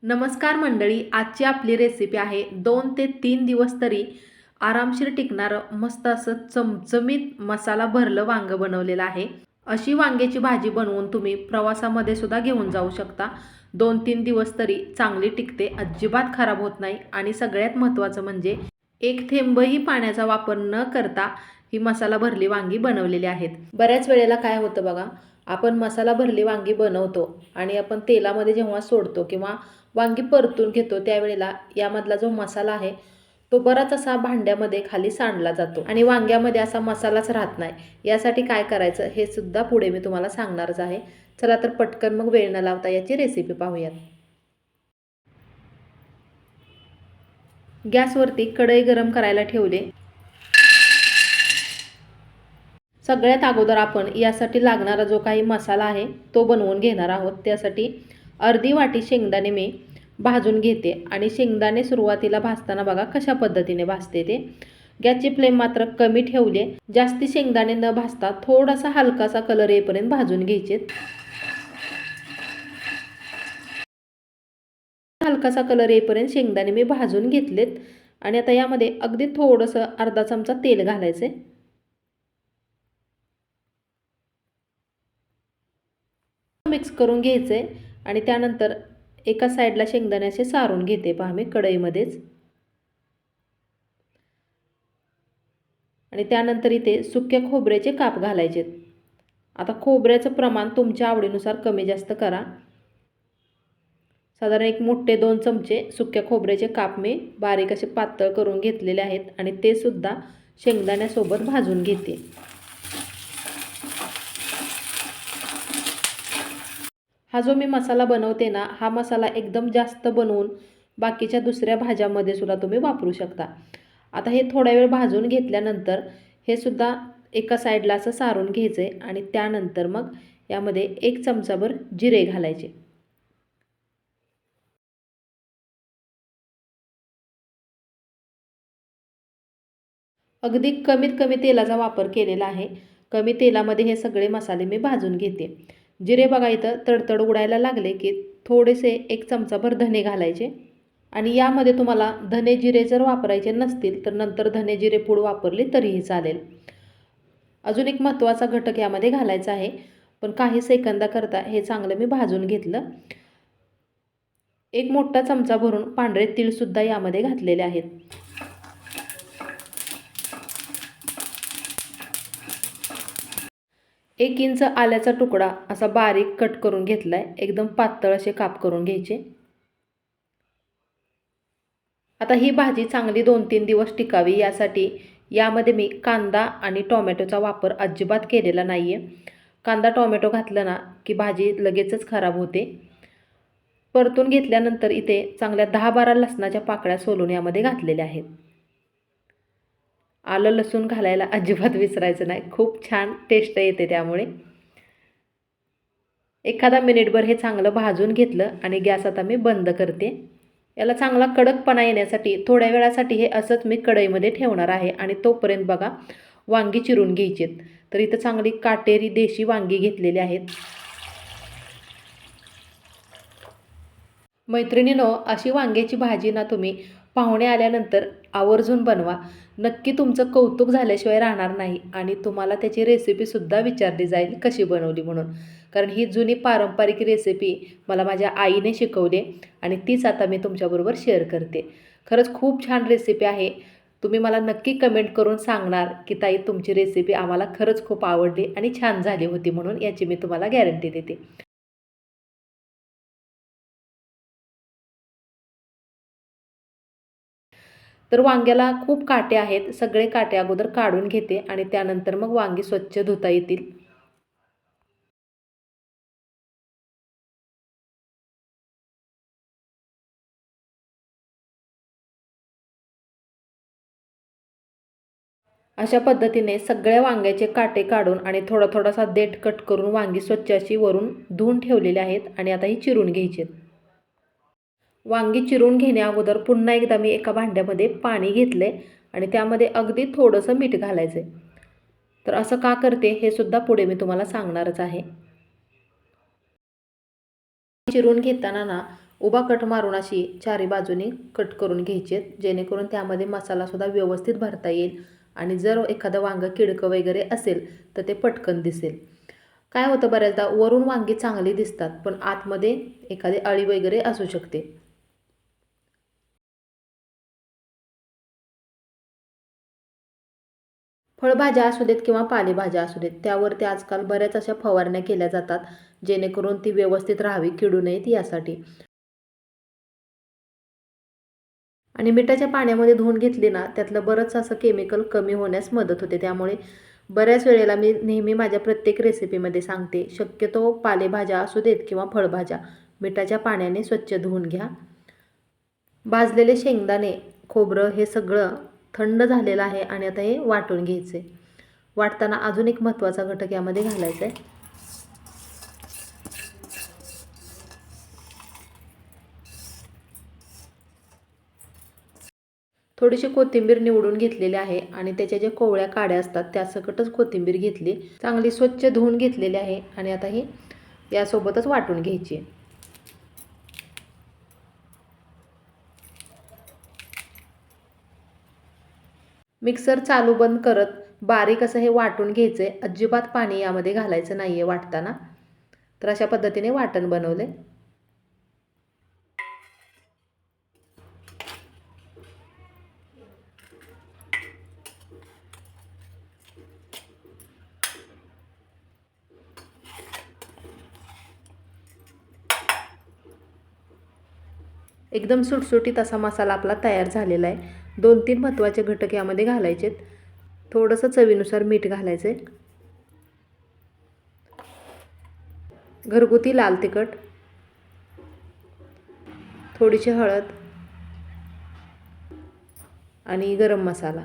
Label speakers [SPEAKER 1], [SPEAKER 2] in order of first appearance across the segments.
[SPEAKER 1] नमस्कार मंडळी, आजची आपली रेसिपी आहे 2 ते 3 दिवस तरी आरामशीर टिकणारं मस्त असं चमचमीत मसाला भरलं वांगं बनवलेलं आहे. अशी वांग्याची भाजी बनवून तुम्ही प्रवासामध्ये सुद्धा घेऊन जाऊ शकता. 2-3 दिवस तरी चांगली टिकते, अजिबात खराब होत नाही आणि सगळ्यात महत्त्वाचं म्हणजे एक थेंबही पाण्याचा वापर न करता ही मसाला भरली वांगी बनवलेली आहेत. बऱ्याच वेळेला काय होतं बघा, आपण मसाला भरली वांगी बनवतो आणि आपण तेलामध्ये जेव्हा सोडतो किंवा वांगी परतून घेतो त्यावेळेला यामधला जो मसाला आहे तो बराच असा भांड्यामध्ये खाली सांडला जातो आणि वांग्यामध्ये असा मसालाच राहत नाही. यासाठी काय करायचं हे सुद्धा पुढे मी तुम्हाला सांगणारच आहे. चला तर पटकन मग वेळ न लावता याची रेसिपी पाहूयात. गॅसवरती कढई गरम करायला ठेवले. सगळ्यात अगोदर आपण यासाठी लागणारा जो काही मसाला आहे तो बनवून घेणार आहोत. त्यासाठी अर्धी वाटी शेंगदाणे मी भाजून घेते आणि शेंगदाणे सुरुवातीला भाजताना बघा कशा पद्धतीने भाजते ते. गॅसची फ्लेम मात्र कमी ठेवले. जास्ती शेंगदाणे न भाजता थोडासा हलकासा कलर येईपर्यंत भाजून घ्यायचे. हलकासा कलर येईपर्यंत शेंगदाणे मी भाजून घेतलेत आणि आता यामध्ये अगदी थोडंसं अर्धा चमचा तेल घालायचे. मिक्स करून घ्यायचे आणि त्यानंतर एका साईडला शेंगदाणे असे सारून घेते पहा मी कढईमध्येच. आणि त्यानंतर इथे सुक्या खोबऱ्याचे काप घालायचे. आता खोबऱ्याचं प्रमाण तुमच्या आवडीनुसार कमी जास्त करा. साधारण एक मोठे 2 चमचे सुक्या खोबऱ्याचे काप मी बारीक असे पातळ करून घेतलेले आहेत आणि ते सुद्धा शेंगदाण्यासोबत भाजून घेते. हा जो मी मसाला बनवते ना, हा मसाला एकदम जास्त बनवून बाकीच्या दुसऱ्या भाज्यामध्ये सुद्धा तुम्ही वापरू शकता. आता हे थोडा वेळ भाजून घेतल्यानंतर हे सुद्धा एका साईडला असं सारून घ्यायचे आणि त्यानंतर मग यामध्ये 1 चमचाभर जिरे घालायचे. अगदी कमीत कमी तेलाचा वापर केलेला आहे. कमी तेलामध्ये हे सगळे मसाले मी भाजून घेते. जिरे बघा इथं तडतड उडायला लागले की थोडेसे 1 चमचाभर धने घालायचे आणि यामध्ये तुम्हाला धने जिरे जर वापरायचे नसतील तर नंतर धने जिरे पूड वापरली तरीही चालेल. अजून एक महत्त्वाचा घटक यामध्ये घालायचा आहे, पण काही सेकंदाकरता हे चांगलं मी भाजून घेतलं. 1 मोठा चमचा भरून पांढरे तीळसुद्धा यामध्ये घातलेले आहेत. 1 इंच आल्याचा तुकडा असा बारीक कट करून घेतलाय. एकदम पातळ असे काप करून घ्यायचे. आता ही भाजी चांगली 2-3 दिवस टिकावी यासाठी यामध्ये मी कांदा आणि टोमॅटोचा वापर अजिबात केलेला नाही आहे. कांदा टोमॅटो घातलं ना की भाजी लगेचच खराब होते. परतून घेतल्यानंतर इथे चांगल्या 10-12 लसणाच्या पाकळ्या सोलून यामध्ये घातलेल्या आहेत. आलं लसूण घालायला अजिबात विसरायचं नाही, खूप छान टेस्ट येते त्यामुळे. एखादा मिनिटभर हे चांगलं भाजून घेतलं आणि गॅस आता मी बंद करते. याला चांगला कडकपणा येण्यासाठी थोड्या वेळासाठी हे असंच मी कढईमध्ये ठेवणार आहे आणि तोपर्यंत बघा वांगी चिरून घ्यायचीत. तर इथं चांगली काटेरी देशी वांगी घेतलेली आहेत. मैत्रिणींनो, अशी वांग्याची भाजी ना तुम्ही पाहुणे आल्यानंतर आवर्जून बनवा. नक्की तुमचं कौतुक झाल्याशिवाय राहणार नाही आणि तुम्हाला त्याची रेसिपीसुद्धा विचारली जाईल कशी बनवली म्हणून. कारण ही जुनी पारंपरिक रेसिपी मला माझ्या आईने शिकवली आणि तीच आता मी तुमच्याबरोबर शेअर करते. खरंच खूप छान रेसिपी आहे. तुम्ही मला नक्की कमेंट करून सांगणार की ताई तुमची रेसिपी आम्हाला खरंच खूप आवडली आणि छान झाली होती म्हणून, याची मी तुम्हाला गॅरंटी देते. तर वांग्याला खूप काटे आहेत. सगळे काटे अगोदर काढून घेते आणि त्यानंतर मग वांगी स्वच्छ धुता येतील. अशा पद्धतीने सगळ्या वांग्याचे काटे काढून आणि थोडासा देठ कट करून वांगी स्वच्छ अशी वरून धुवून ठेवलेली आहेत आणि आता ही चिरून घ्यायची. वांगी चिरून घेण्या अगोदर पुन्हा एकदा मी एका भांड्यामध्ये पाणी घेतले आणि त्यामध्ये अगदी थोडंसं मीठ घालायचे. तर असं का करते हे सुद्धा पुढे मी तुम्हाला सांगणारच आहे. चिरून घेताना ना उभा कट मारून अशी चारी बाजूनी कट करून घ्यायची आहेत, जेणेकरून त्यामध्ये मसालासुद्धा व्यवस्थित भरता येईल आणि जर एखादं वांगं किडकं वगैरे असेल तर ते पटकन दिसेल. काय होतं बऱ्याचदा वरून वांगी चांगली दिसतात पण आतमध्ये एखादी अळी वगैरे असू शकते. फळभाज्या असू देत किंवा पालेभाज्या असू देत त्यावरती आजकाल बऱ्याच अशा फवारण्या केल्या जातात जेणेकरून ती व्यवस्थित राहावी, किडू नयेत यासाठी. आणि मिठाच्या पाण्यामध्ये धुवून घेतली ना त्यातलं बरंच असं केमिकल कमी होण्यास मदत होते. त्यामुळे बऱ्याच वेळेला मी नेहमी माझ्या प्रत्येक रेसिपीमध्ये सांगते, शक्यतो पालेभाज्या असू देत किंवा फळभाज्या मिठाच्या पाण्याने स्वच्छ धुवून घ्या. भाजलेले शेंगदाणे, खोबरं हे सगळं थंड झालेलं आहे आणि आता हे वाटून घ्यायचे. वाटताना अजून एक महत्त्वाचा घटक यामध्ये घालायचा आहे. थोडीशी कोथिंबीर निवडून घेतलेली आहे आणि त्याच्या ज्या कोवळ्या काड्या असतात त्यासकटच कोथिंबीर घेतली, चांगली स्वच्छ धुवून घेतलेली आहे आणि आता ही यासोबतच वाटून घ्यायची. मिक्सर चालू बंद करत बारीक असं हे वाटून घ्यायचं आहे. अजिबात पाणी यामध्ये घालायचं नाही आहे वाटताना. तर अशा पद्धतीने वाटण बनवले. एकदम सुटसुटीत असा मसाला आपला तयार झालेला आहे. 2-3 महत्त्वाचे घटक यामध्ये घालायचे आहेत. थोडंसं चवीनुसार मीठ घालायचं आहे, घरगुती लाल तिखट, थोडीशी हळद आणि गरम मसाला,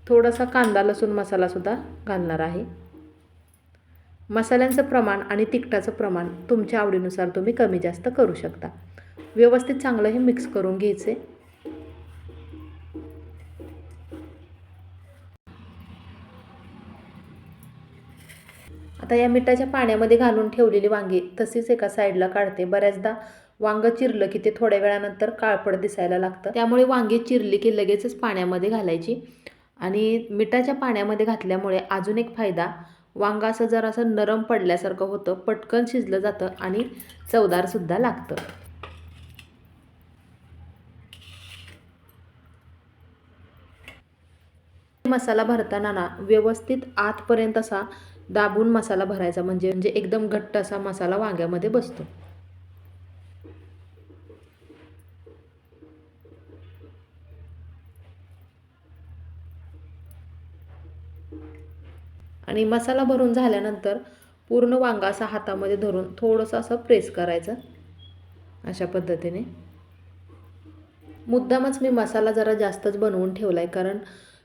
[SPEAKER 1] थोडासा कांदा लसूण मसालासुद्धा घालणार आहे. मसाल्यांचं प्रमाण आणि तिखटाचं प्रमाण तुमच्या आवडीनुसार तुम्ही कमी जास्त करू शकता. व्यवस्थित चांगलं हे मिक्स करून घ्यायचे. आता या मिठाच्या पाण्यामध्ये घालून ठेवलेली वांगी तशीच एका साईडला काढते. बऱ्याचदा वांगं चिरलं की ते थोड्या वेळानंतर काळपट दिसायला लागतं, त्यामुळे वांगी चिरली की लगेचच पाण्यामध्ये घालायची. आणि मिठाच्या पाण्यामध्ये घातल्यामुळे अजून एक फायदा, वांगं असं जरासं नरम पडल्यासारखं होतं, पटकन शिजलं जातं आणि चवदारसुद्धा लागतं. मसाला भरताना ना व्यवस्थित आतपर्यंत असा दाबून मसाला भरायचा, म्हणजे एकदम घट्ट असा मसाला वांग्यामध्ये बसतो. आणि मसाला भरून झाल्यानंतर पूर्ण वांगा असा हातामध्ये धरून थोडंसं असं प्रेस करायचं अशा पद्धतीने. मुद्दामच मी मसाला जरा जास्तच बनवून ठेवला आहे, कारण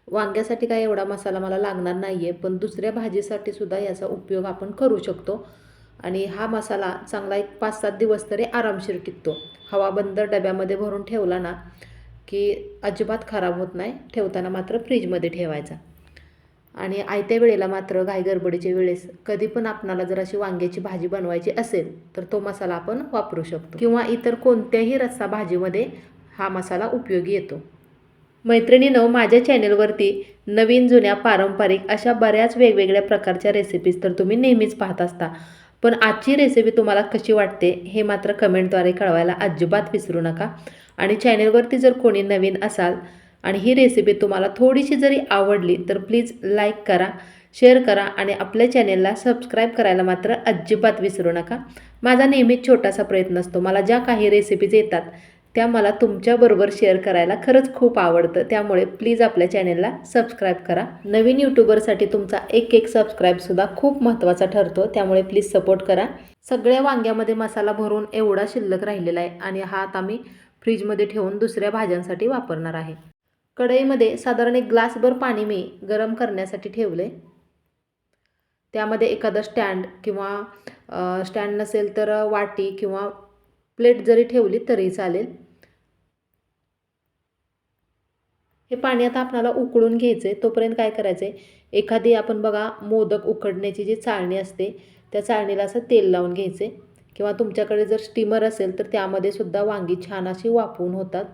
[SPEAKER 1] वांग्यासाठी काय एवढा मसाला मला लागणार नाही आहे, पण दुसऱ्या भाजीसाठी सुद्धा याचा उपयोग आपण करू शकतो. आणि हा मसाला चांगला एक 5-7 दिवस तरी आरामशीर टिकतो. हवाबंद डब्यामध्ये भरून ठेवला ना की अजिबात खराब होत नाही. ठेवताना मात्र फ्रीजमध्ये ठेवायचा. आणि आयत्या वेळेला मात्र घाईगडबडीच्या वेळेस कधी पण आपणाला जर अशी वांग्याची भाजी बनवायची असेल तर तो मसाला आपण वापरू शकतो, किंवा इतर कोणत्याही रस्सा भाजीमध्ये हा मसाला उपयोगी येतो. मैत्रिणींनो, माझ्या चॅनलवरती नवीन जुन्या पारंपरिक अशा बऱ्याच वेगवेगळ्या प्रकारच्या रेसिपीज तर तुम्ही नेहमीच पाहत असता, पण आजची रेसिपी तुम्हाला कशी वाटते हे मात्र कमेंटद्वारे कळवायला अजिबात विसरू नका. आणि चॅनलवरती जर कोणी नवीन असाल आणि ही रेसिपी तुम्हाला थोडीशी जरी आवडली तर प्लीज लाईक करा, शेअर करा आणि आपल्या चॅनलला सबस्क्राईब करायला मात्र अजिबात विसरू नका. माझा नेहमीच छोटासा प्रयत्न असतो, मला ज्या काही रेसिपीज येतात त्या मला तुमच्याबरोबर शेअर करायला खरंच खूप आवडतं, त्यामुळे प्लीज आपल्या चॅनलला सबस्क्राईब करा. नवीन यूट्यूबरसाठी तुमचा एक सबस्क्राईबसुद्धा खूप महत्त्वाचा ठरतो, त्यामुळे प्लीज सपोर्ट करा. सगळ्या वांग्यामध्ये मसाला भरून एवढा शिल्लक राहिलेला आहे आणि हा आता मी फ्रीजमध्ये ठेवून दुसऱ्या भाज्यांसाठी वापरणार आहे. कढईमध्ये साधारण 1 ग्लासभर पाणी मी गरम करण्यासाठी ठेवले. त्यामध्ये एखादं स्टँड किंवा स्टँड नसेल तर वाटी किंवा प्लेट जरी ठेवली तरी चालेल. हे पाणी आता आपल्याला उकळून घ्यायचं आहे. तोपर्यंत काय करायचं आहे, एखादी आपण बघा मोदक उकडण्याची जी चाळणी असते त्या चाळणीला असं तेल लावून घ्यायचे. किंवा तुमच्याकडे जर स्टीमर असेल तर त्यामध्ये सुद्धा वांगी छान अशी वाफवून होतात.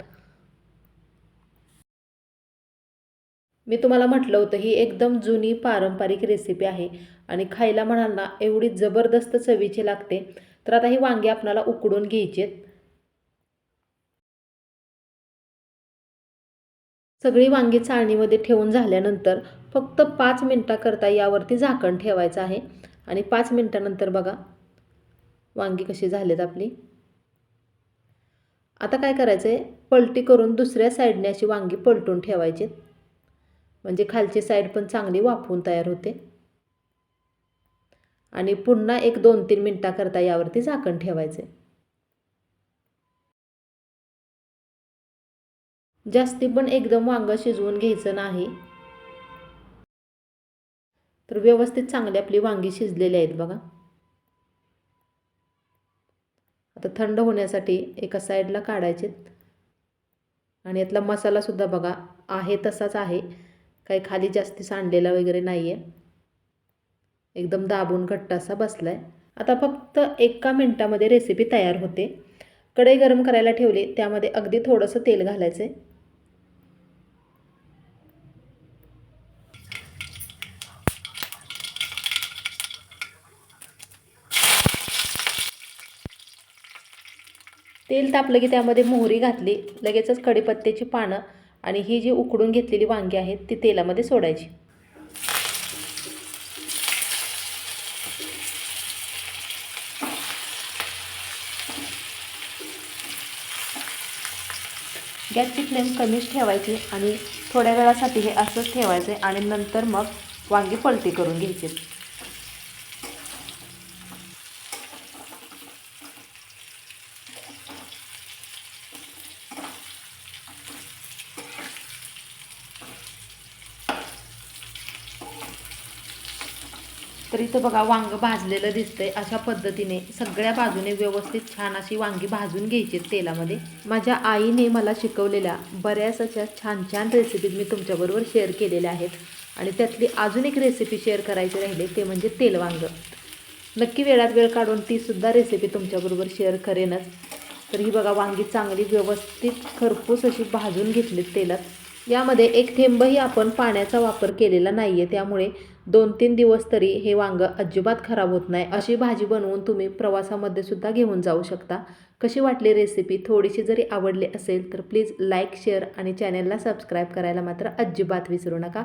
[SPEAKER 1] मी तुम्हाला म्हटलं होतं ही एकदम जुनी पारंपरिक रेसिपी आहे आणि खायला म्हणाल ना एवढी जबरदस्त चवीची लागते. तर आता ही वांगी आपल्याला उकडून घ्यायची आहेत. सगळी वांगी चाळणीमध्ये ठेवून झाल्यानंतर फक्त 5 मिनटाकरता यावरती झाकण ठेवायचं आहे आणि 5 मिनटानंतर बघा वांगी कशी झालीत आपली. आता काय करायचं आहे, पलटी करून दुसऱ्या साईडने अशी वांगी पलटून ठेवायची, म्हणजे खालची साईड पण चांगली वाफवून तयार होते. आणि पुन्हा एक 2-3 मिनटाकरता यावरती झाकण ठेवायचे. जास्ती पण एकदम वांगं शिजवून घ्यायचं नाही. तर व्यवस्थित चांगली आपली वांगी शिजलेली आहेत बघा. आता थंड होण्यासाठी एका साईडला काढायचे आणि यातला मसालासुद्धा बघा आहे तसाच आहे, काही खाली जास्ती सांडलेला वगैरे नाही आहे. एकदम दाबून घट्ट असा बसला आहे. आता फक्त 1 मिनिटामध्ये रेसिपी तयार होते. कढई गरम करायला ठेवली, त्यामध्ये अगदी थोडंसं तेल घालायचं आहे. तेल तापलं की त्यामध्ये मोहरी घातली, लगेचच कढीपत्त्याची पानं आणि ही जी उकडून घेतलेली वांगी आहेत ती तेलामध्ये सोडायची. गॅसची फ्लेम कमीच ठेवायची आणि थोड्या वेळासाठी हे असंच ठेवायचं आणि नंतर मग वांगी पलटी करून घ्यायची. तर इथं बघा वांगं भाजलेलं दिसतंय. अशा पद्धतीने सगळ्या बाजूने व्यवस्थित छान अशी वांगी भाजून घ्यायची तेलामध्ये. माझ्या आईने मला शिकवलेल्या बऱ्याच अशा छान छान रेसिपीज मी तुमच्याबरोबर शेअर केलेल्या आहेत आणि त्यातली अजून एक रेसिपी शेअर करायची राहिली ते म्हणजे तेलवांगं. नक्की वेळात वेळ काढून तीसुद्धा रेसिपी तुमच्याबरोबर शेअर करेनच. तर ही बघा वांगी चांगली व्यवस्थित खरपूस अशी भाजून घेतलीत तेलात. यामध्ये एक थेंबही आपण पाण्याचा वापर केलेला नाही आहे, त्यामुळे 2-3 दिवस तरी हे वांगं अजिबात खराब होत नाही. अशी भाजी बनवून तुम्ही प्रवासामध्ये सुद्धा घेऊन जाऊ शकता. कशी वाटली रेसिपी? थोडीशी जरी आवडली असेल तर प्लीज लाईक, शेअर आणि चॅनलला सबस्क्राईब करायला मात्र अजिबात विसरू नका.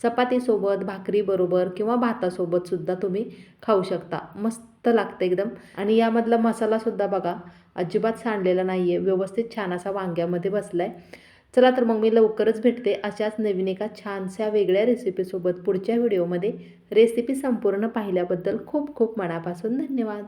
[SPEAKER 1] चपातीसोबत, भाकरीबरोबर किंवा भातासोबतसुद्धा तुम्ही खाऊ शकता. मस्त लागतं एकदम. आणि यामधला मसालासुद्धा बघा अजिबात सांडलेला नाही आहे, व्यवस्थित छान असा वांग्यामध्ये बसला आहे. चला तर मग मी लवकरच भेटते अशाच नवीन एका छानशा वेगळ्या रेसिपीसोबत पुढच्या व्हिडिओमध्ये. रेसिपी संपूर्ण पाहिल्याबद्दल खूप खूप मनापासून धन्यवाद.